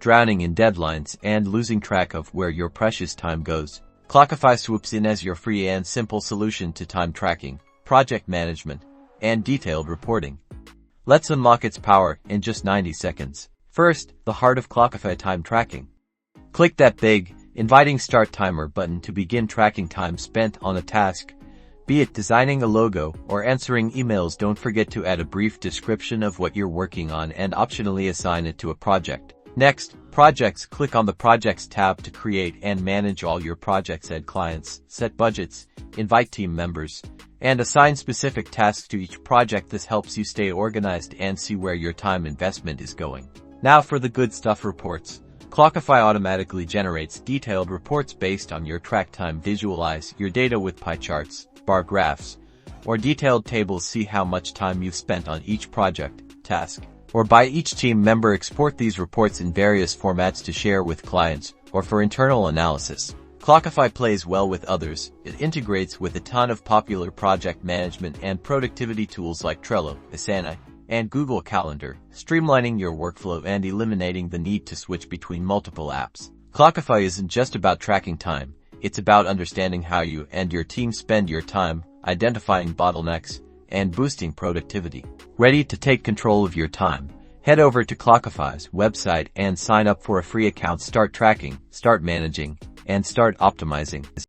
drowning in deadlines, and losing track of where your precious time goes. Clockify swoops in as your free and simple solution to time tracking, project management, and detailed reporting. Let's unlock its power in just 90 seconds. First, the heart of Clockify time tracking. Click that big, inviting Start Timer button to begin tracking time spent on a task. Be it designing a logo or answering emails, don't forget to add a brief description of what you're working on and optionally assign it to a project. Next, Projects. Click on the Projects tab to create and manage all your projects, add clients, set budgets, invite team members, and assign specific tasks to each project. This helps you stay organized and see where your time investment is going. Now for the good stuff: reports. Clockify automatically generates detailed reports based on your track time. Visualize your data with pie charts, bar graphs, or detailed tables. See how much time you've spent on each project, task, or by each team member. Export these reports in various formats to share with clients or for internal analysis. Clockify plays well with others. It integrates with a ton of popular project management and productivity tools like Trello, Asana, and Google Calendar, streamlining your workflow and eliminating the need to switch between multiple apps. Clockify isn't just about tracking time. It's about understanding how you and your team spend your time, identifying bottlenecks, and boosting productivity. Ready to take control of your time? Head over to Clockify's website and sign up for a free account. Start tracking, start managing, and start optimizing.